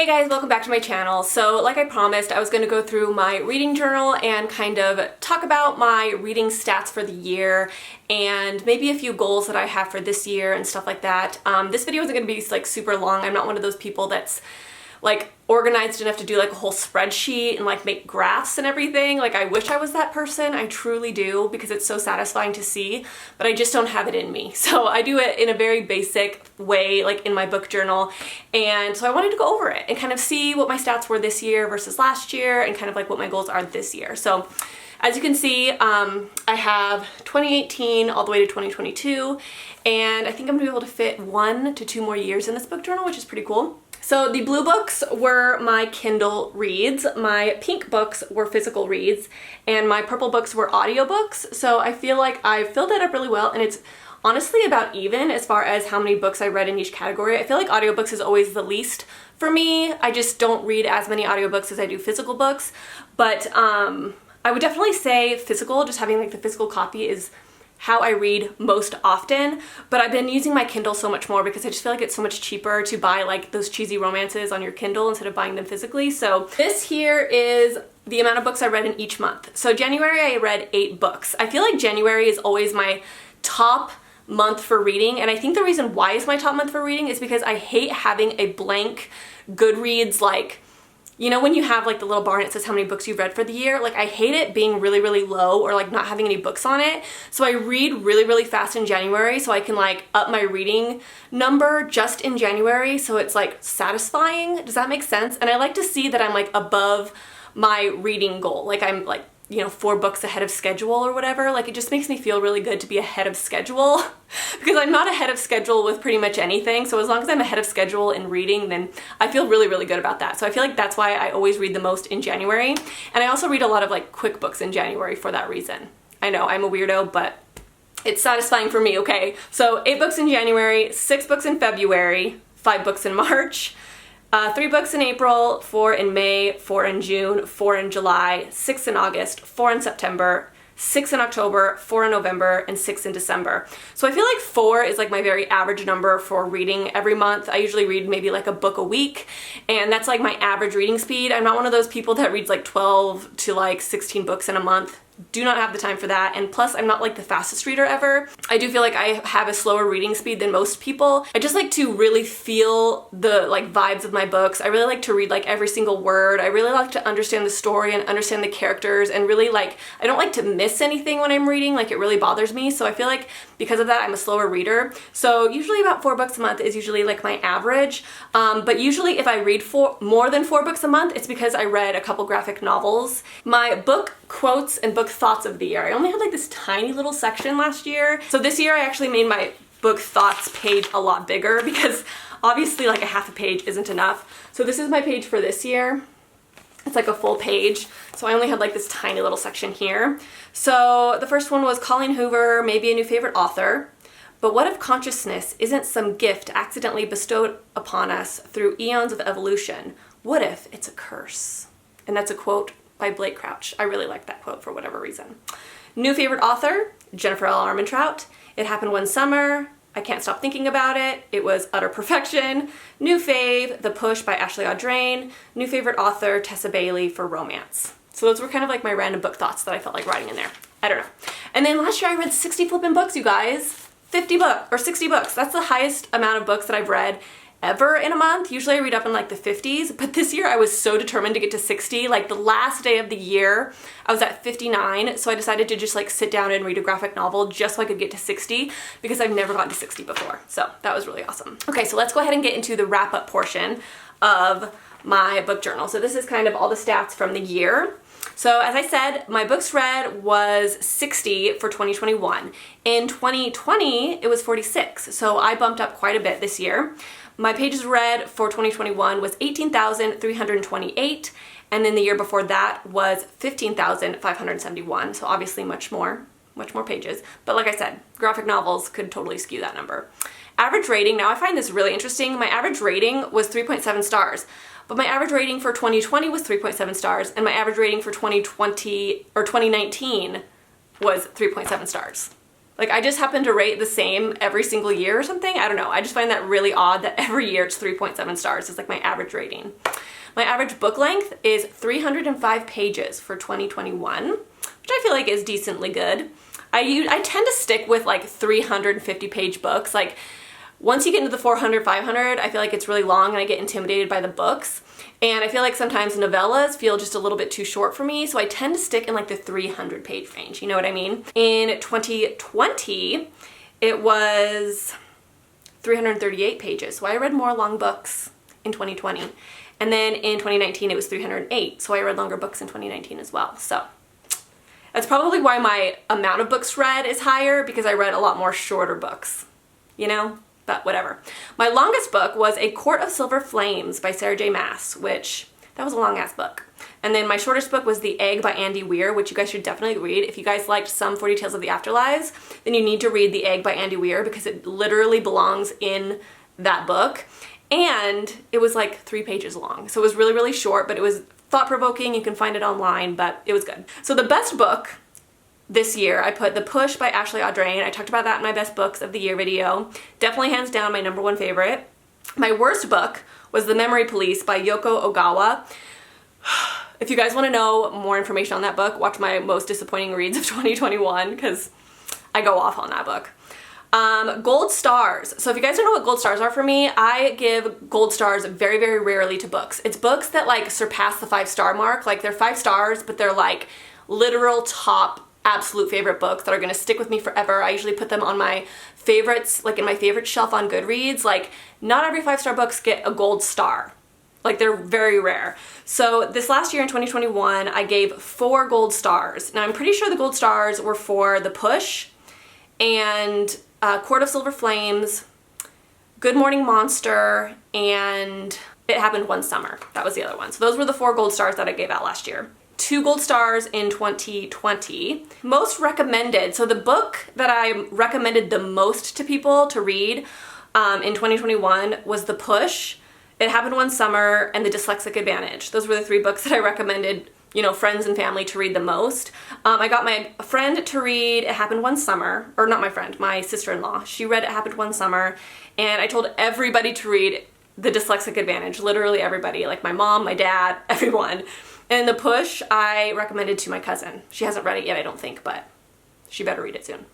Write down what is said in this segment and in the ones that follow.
Hey guys, welcome back to my channel. So like I promised, I was going to go through my reading journal and kind of talk about my reading stats for the year and maybe a few goals that I have for this year and stuff like that. This video isn't going to be like super long. I'm not one of those people that's like organized enough to do like a whole spreadsheet and like make graphs and everything. Like I wish I was that person. I truly do, because it's so satisfying to see, but I just don't have it in me. So I do it in a very basic way, like in my book journal. And so I wanted to go over it and kind of see what my stats were this year versus last year and kind of like what my goals are this year. So as you can see, I have 2018 all the way to 2022, and I think I'm gonna be able to fit 1 to 2 more years in this book journal, which is pretty cool. So the blue books were my Kindle reads, my pink books were physical reads, and my purple books were audiobooks. So I feel like I filled that up really well, and it's honestly about even as far as how many books I read in each category. I feel like audiobooks is always the least for me. I just don't read as many audiobooks as I do physical books, but I would definitely say physical, just having like the physical copy is how I read most often, but I've been using my Kindle so much more because I just feel like it's so much cheaper to buy like those cheesy romances on your Kindle instead of buying them physically. So this here is the amount of books I read in each month. So January I read 8 books. I feel like January is always my top month for reading, and I think the reason why it's my top month for reading is because I hate having a blank Goodreads, like, you know, when you have like the little bar and it says how many books you've read for the year, like I hate it being really, really low or like not having any books on it. So I read really, really fast in January so I can like up my reading number just in January, so it's like satisfying. Does that make sense? And I like to see that I'm like above my reading goal. Like I'm like, you know, 4 books ahead of schedule or whatever. Like it just makes me feel really good to be ahead of schedule because I'm not ahead of schedule with pretty much anything. So as long as I'm ahead of schedule in reading, then I feel really, really good about that. So I feel like that's why I always read the most in January. And I also read a lot of like quick books in January for that reason. I know I'm a weirdo, but it's satisfying for me, okay? So 8 books in January, 6 books in February, 5 books in March, 3 books in April, 4 in May, 4 in June, 4 in July, 6 in August, 4 in September, 6 in October, 4 in November, and 6 in December. So I feel like 4 is like my very average number for reading every month. I usually read maybe like a book a week, and that's like my average reading speed. I'm not one of those people that reads like 12 to like 16 books in a month. Do not have the time for that, and plus I'm not like the fastest reader ever. I do feel like I have a slower reading speed than most people. I just like to really feel the like vibes of my books. I really like to read like every single word. I really like to understand the story and understand the characters, and really like I don't like to miss anything when I'm reading. Like it really bothers me, so I feel like because of that I'm a slower reader. So usually about 4 books a month is usually like my average, but usually if I read more than 4 books a month, it's because I read a couple graphic novels. My book quotes and book thoughts of the year, I only had like this tiny little section last year. So this year I actually made my book thoughts page a lot bigger because obviously like a half a page isn't enough. So this is my page for this year. It's like a full page. So I only had like this tiny little section here. So the first one was Colleen Hoover, maybe a new favorite author. But what if consciousness isn't some gift accidentally bestowed upon us through eons of evolution? What if it's a curse? And that's a quote by Blake Crouch. I really like that quote for whatever reason. New favorite author, Jennifer L. Armentrout. It happened one summer. I can't stop thinking about it. It was utter perfection. New fave, The Push by Ashley Audrain. New favorite author, Tessa Bailey for romance. So those were kind of like my random book thoughts that I felt like writing in there. I don't know. And then last year I read 60 flippin' books, you guys. 50 books or 60 books. That's the highest amount of books that I've read ever in a month. Usually I read up in like the 50s, but this year I was so determined to get to 60. Like the last day of the year, I was at 59, so I decided to just like sit down and read a graphic novel just so I could get to 60 because I've never gotten to 60 before. So that was really awesome. Okay, so let's go ahead and get into the wrap-up portion of my book journal. So this is kind of all the stats from the year. So as I said, my books read was 60 for 2021. In 2020, it was 46, so I bumped up quite a bit this year. My pages read for 2021 was 18,328, and then the year before that was 15,571, so obviously much more pages. But like I said, graphic novels could totally skew that number. Average rating, now I find this really interesting. My average rating was 3.7 stars. But my average rating for 2020 was 3.7 stars, and my average rating for 2019 was 3.7 stars. Like I just happen to rate the same every single year or something. I don't know. I just find that really odd that every year it's 3.7 stars. It's like my average rating. My average book length is 305 pages for 2021, which I feel like is decently good. I tend to stick with like 350 page books. Like once you get into the 400, 500, I feel like it's really long and I get intimidated by the books. And I feel like sometimes novellas feel just a little bit too short for me, so I tend to stick in like the 300 page range, you know what I mean? In 2020, it was 338 pages, so I read more long books in 2020. And then in 2019, it was 308, so I read longer books in 2019 as well. So that's probably why my amount of books read is higher, because I read a lot more shorter books, you know? But whatever. My longest book was A Court of Silver Flames by Sarah J. Maas, which, that was a long ass book. And then my shortest book was The Egg by Andy Weir, which you guys should definitely read. If you guys liked Some 40 Tales of the Afterlives, then you need to read The Egg by Andy Weir because it literally belongs in that book. And it was like 3 pages long. So it was really, really short, but it was thought-provoking. You can find it online, but it was good. So the best book this year, I put The Push by Ashley Audrain. I talked about that in my best books of the year video. Definitely hands down my #1 favorite. My worst book was The Memory Police by Yoko Ogawa. If you guys want to know more information on that book, watch my most disappointing reads of 2021 because I go off on that book. Gold stars. So if you guys don't know what gold stars are for me, I give gold stars very, very rarely to books. It's books that like surpass the 5-star mark. Like they're 5 stars, but they're like literal top absolute favorite books that are gonna stick with me forever. I usually put them on my favorites, like in my favorite shelf on Goodreads. Like not every 5-star books get a gold star. Like they're very rare. So this last year in 2021, I gave 4 gold stars. Now I'm pretty sure the gold stars were for The Push and Court of Silver Flames, Good Morning Monster, and It Happened One Summer. That was the other one. So those were the 4 gold stars that I gave out last year. 2 gold stars in 2020. Most recommended. So the book that I recommended the most to people to read in 2021 was The Push, It Happened One Summer, and The Dyslexic Advantage. Those were the 3 books that I recommended, you know, friends and family to read the most. I got my friend to read It Happened One Summer, or not my friend, my sister-in-law. She read It Happened One Summer, and I told everybody to read The Dyslexic Advantage, literally everybody, like my mom, my dad, everyone. And The Push, I recommended to my cousin. She hasn't read it yet, I don't think, but she better read it soon.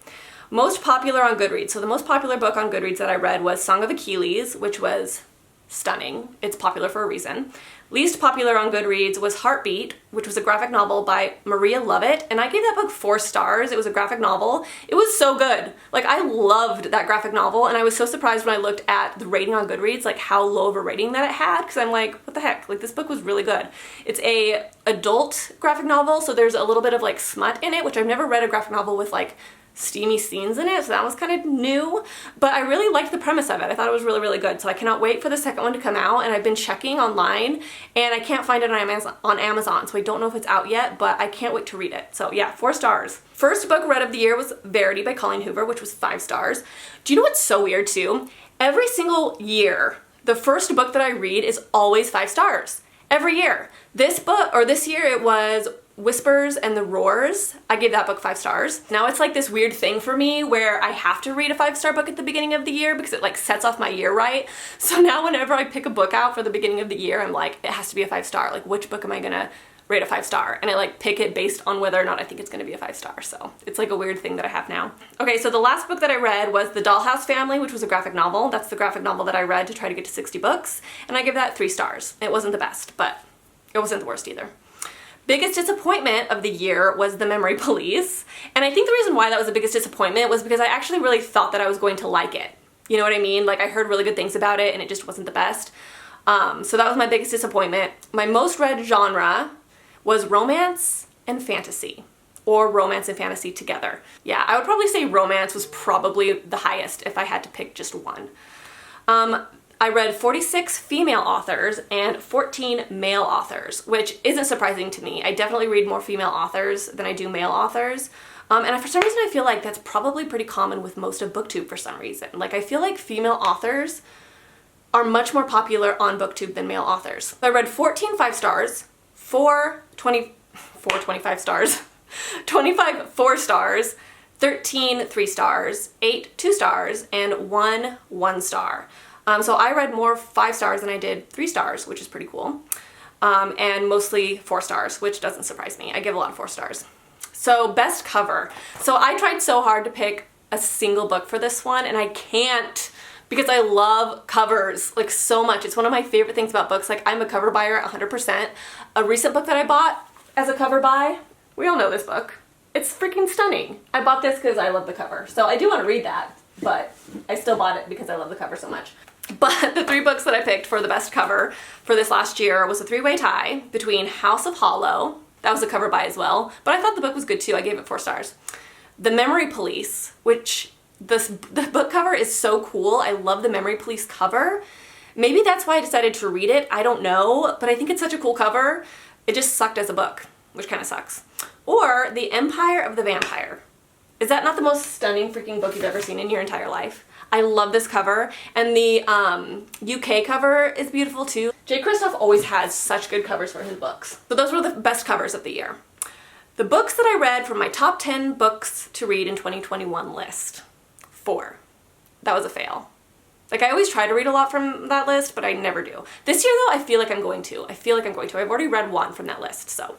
Most popular on Goodreads. So the most popular book on Goodreads that I read was Song of Achilles, which was stunning. It's popular for a reason. Least popular on Goodreads was Heartbeat, which was a graphic novel by Maria Lovett, and I gave that book 4 stars. It was a graphic novel. It was so good. Like, I loved that graphic novel, and I was so surprised when I looked at the rating on Goodreads, like how low of a rating that it had, because I'm like, what the heck? Like, this book was really good. It's a adult graphic novel, so there's a little bit of like smut in it, which I've never read a graphic novel with like steamy scenes in it, so that was kind of new, but I really liked the premise of it. I thought it was really, really good, so I cannot wait for the second one to come out, and I've been checking online, and I can't find it on Amazon, so I don't know if it's out yet, but I can't wait to read it. So yeah, 4 stars. First book read of the year was Verity by Colleen Hoover, which was 5 stars. Do you know what's so weird too? Every single year, the first book that I read is always 5 stars. Every year. This year it was Whispers and the Roars. I gave that book 5 stars. Now it's like this weird thing for me where I have to read a 5-star book at the beginning of the year because it like sets off my year right. So now whenever I pick a book out for the beginning of the year, I'm like, it has to be a 5-star. Like, which book am I gonna rate a 5-star? And I like pick it based on whether or not I think it's gonna be a 5-star. So it's like a weird thing that I have now. Okay, so the last book that I read was The Dollhouse Family, which was a graphic novel. That's the graphic novel that I read to try to get to 60 books. And I give that 3 stars. It wasn't the best, but it wasn't the worst either. Biggest disappointment of the year was The Memory Police. And I think the reason why that was the biggest disappointment was because I actually really thought that I was going to like it. You know what I mean? Like, I heard really good things about it and it just wasn't the best. So that was my biggest disappointment. My most read genre was romance and fantasy, or romance and fantasy together. Yeah, I would probably say romance was probably the highest if I had to pick just one. I read 46 female authors and 14 male authors, which isn't surprising to me. I definitely read more female authors than I do male authors. And for some reason I feel like that's probably pretty common with most of BookTube for some reason. Like, I feel like female authors are much more popular on BookTube than male authors. I read 14 5 stars, 25 stars, 25 4 stars, 13 3 stars, 8 2 stars, and 1 1 star. So I read more 5 stars than I did 3 stars, which is pretty cool. And mostly 4 stars, which doesn't surprise me. I give a lot of 4 stars. So best cover. So I tried so hard to pick a single book for this one, and I can't, because I love covers like so much. It's one of my favorite things about books. Like, I'm a cover buyer 100%. A recent book that I bought as a cover buy, we all know this book. It's freaking stunning. I bought this because I love the cover. So I do want to read that, but I still bought it because I love the cover so much. But the 3 books that I picked for the best cover for this last year was a 3-way tie between House of Hollow, that was a cover buy as well, but I thought the book was good too. I gave it 4 stars. The Memory Police, which the book cover is so cool. I love the Memory Police cover. Maybe that's why I decided to read it. I don't know, but I think it's such a cool cover. It just sucked as a book, which kind of sucks. Or The Empire of the Vampire. Is that not the most stunning freaking book you've ever seen in your entire life? I love this cover, and the UK cover is beautiful too. Jay Kristoff always has such good covers for his books. So those were the best covers of the year. The books that I read from my top 10 books to read in 2021 list. 4. That was a fail. Like, I always try to read a lot from that list, but I never do. This year though, I feel like I'm going to. I've already read 1 from that list, so.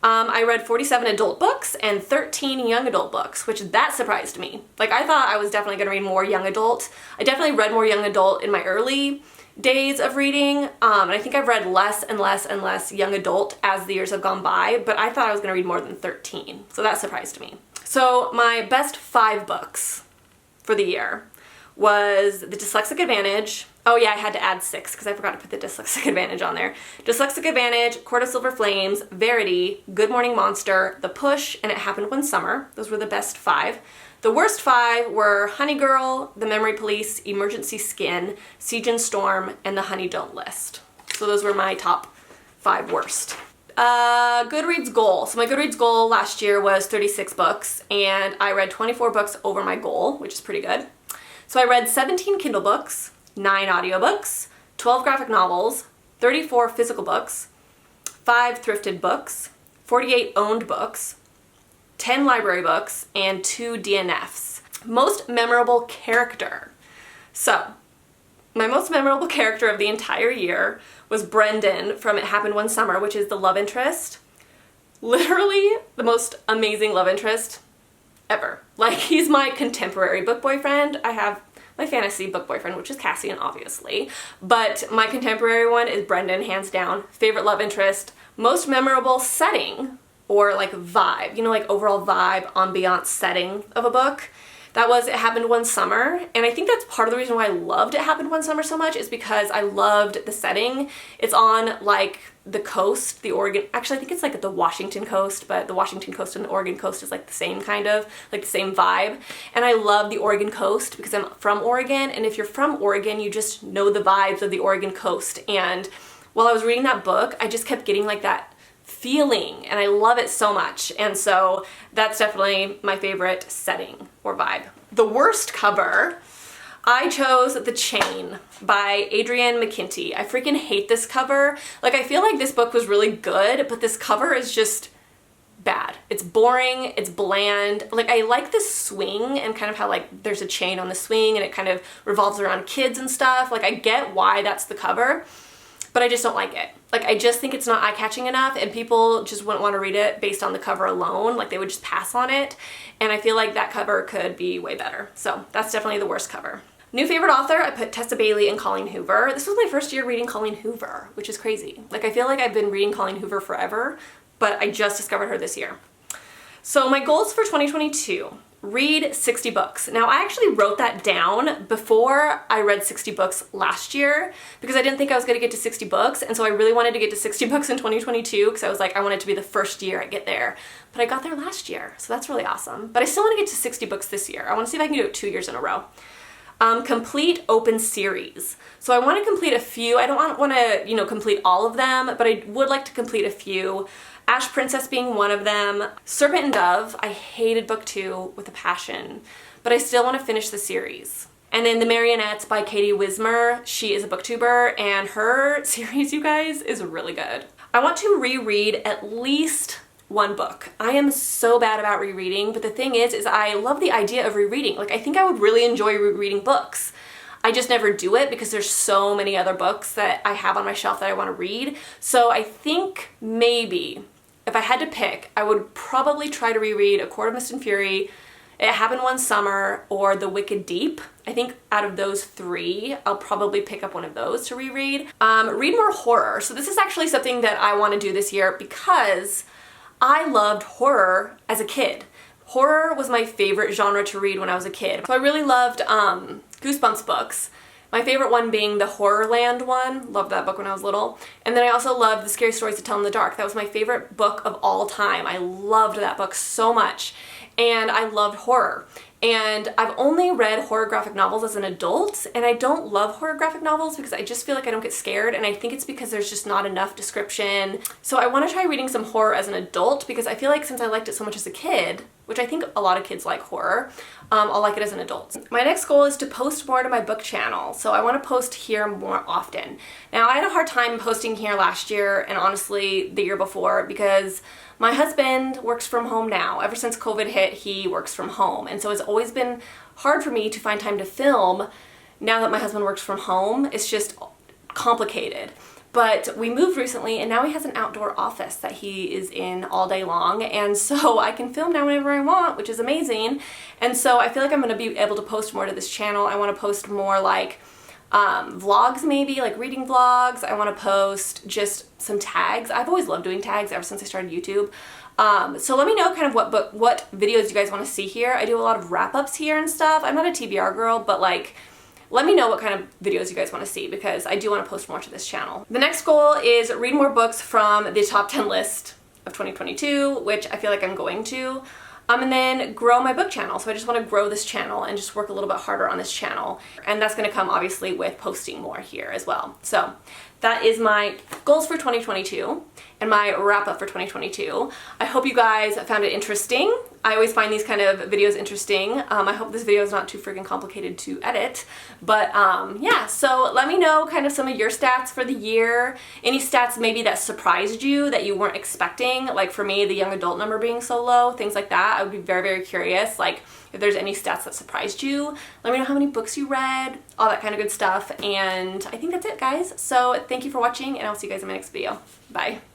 I read 47 adult books and 13 young adult books, which that surprised me. Like, I thought I was definitely going to read more young adult. I definitely read more young adult in my early days of reading, and I think I've read less and less and less young adult as the years have gone by, but I thought I was going to read more than 13, so that surprised me. So my best 5 books for the year was The Dyslexic Advantage. Oh yeah, I had to add 6 because I forgot to put The Dyslexic Advantage on there. Dyslexic Advantage, Court of Silver Flames, Verity, Good Morning Monster, The Push, and It Happened One Summer. Those were the best 5. The worst 5 were Honey Girl, The Memory Police, Emergency Skin, Siege and Storm, and The Honey Don't List. So those were my top 5 worst. Goodreads goal. So my Goodreads goal last year was 36 books, and I read 24 books over my goal, which is pretty good. So I read 17 Kindle books, 9 audiobooks, 12 graphic novels, 34 physical books, 5 thrifted books, 48 owned books, 10 library books, and 2 DNFs. Most memorable character. So, my most memorable character of the entire year was Brendan from It Happened One Summer, which is the love interest. Literally the most amazing love interest ever. Like, he's my contemporary book boyfriend. I have my fantasy book boyfriend, which is Cassian, obviously. But my contemporary one is Brendan, hands down. Favorite love interest. Most memorable setting, or like vibe, you know, like overall vibe, ambiance, setting of a book. That was It Happened One Summer, and I think that's part of the reason why I loved It Happened One Summer so much, is because I loved the setting. It's on like the coast, the Oregon, actually I think it's like the Washington coast, but the Washington coast and the Oregon coast is like the same kind of, like the same vibe. And I love the Oregon coast because I'm from Oregon, and if you're from Oregon, you just know the vibes of the Oregon coast. And while I was reading that book, I just kept getting like that feeling, and I love it so much. And so that's definitely my favorite setting or vibe. The worst cover, I chose The Chain by Adrienne McKinty. I freaking hate this cover. Like, I feel like this book was really good, but this cover is just bad. It's boring, it's bland. Like, I like the swing and kind of how like there's a chain on the swing and it kind of revolves around kids and stuff. Like, I get why that's the cover, but I just don't like it. Like, I just think it's not eye-catching enough, and people just wouldn't want to read it based on the cover alone. Like, they would just pass on it, and I feel like that cover could be way better. So that's definitely the worst cover. New favorite author, I put Tessa Bailey and Colleen Hoover. This was my first year reading Colleen Hoover, which is crazy. Like, I feel like I've been reading Colleen Hoover forever, but I just discovered her this year. So my goals for 2022. Read 60 books. Now, I actually wrote that down before I read 60 books last year because I didn't think I was going to get to 60 books, and so I really wanted to get to 60 books in 2022 because I was like, I want it to be the first year I get there. But I got there last year, so that's really awesome. But I still want to get to 60 books this year. I want to see if I can do it 2 years in a row. Complete open series. So I want to complete a few. I don't want to, you know, complete all of them, but I would like to complete a few. Ash Princess being one of them. Serpent and Dove, I hated book 2 with a passion, but I still want to finish the series. And then The Marionettes by Katie Wismer. She is a booktuber, and her series, you guys, is really good. I want to reread at least one book. I am so bad about rereading, but the thing is I love the idea of rereading. Like, I think I would really enjoy rereading books. I just never do it because there's so many other books that I have on my shelf that I want to read. So I think maybe if I had to pick, I would probably try to reread A Court of Mist and Fury, It Happened One Summer, or The Wicked Deep. I think out of those three, I'll probably pick up one of those to reread. Read more horror. So this is actually something that I want to do this year because I loved horror as a kid. Horror was my favorite genre to read when I was a kid. So I really loved Goosebumps books. My favorite one being the Horrorland one. Loved that book when I was little. And then I also loved The Scary Stories to Tell in the Dark. That was my favorite book of all time. I loved that book so much. And I loved horror. And I've only read horror graphic novels as an adult, and I don't love horror graphic novels because I just feel like I don't get scared, and I think it's because there's just not enough description. So I want to try reading some horror as an adult because I feel like since I liked it so much as a kid, which I think a lot of kids like horror, I'll like it as an adult. My next goal is to post more to my book channel, so I want to post here more often. Now, I had a hard time posting here last year and honestly the year before because my husband works from home now. Ever since COVID hit, he works from home, and so it's always been hard for me to find time to film now that my husband works from home. It's just complicated. But we moved recently and now he has an outdoor office that he is in all day long, and so I can film now whenever I want, which is amazing. And so I feel like I'm going to be able to post more to this channel. I want to post more like vlogs, maybe like reading vlogs. I want to post just some tags. I've always loved doing tags ever since I started YouTube. So let me know kind of what videos you guys want to see here. I do a lot of wrap-ups here and stuff. I'm not a TBR girl, but like, let me know what kind of videos you guys want to see because I do want to post more to this channel. The next goal is read more books from the top 10 list of 2022, which I feel like I'm going to. And then grow my book channel. So I just want to grow this channel and just work a little bit harder on this channel. And that's going to come obviously with posting more here as well. So that is my goals for 2022 and my wrap up for 2022. I hope you guys found it interesting. I always find these kind of videos interesting. I hope this video is not too freaking complicated to edit. But yeah, so let me know kind of some of your stats for the year. Any stats maybe that surprised you that you weren't expecting. Like for me, the young adult number being so low, things like that. I would be very, very curious. Like if there's any stats that surprised you, let me know how many books you read, all that kind of good stuff. And I think that's it, guys. So thank you for watching, and I'll see you guys in my next video. Bye.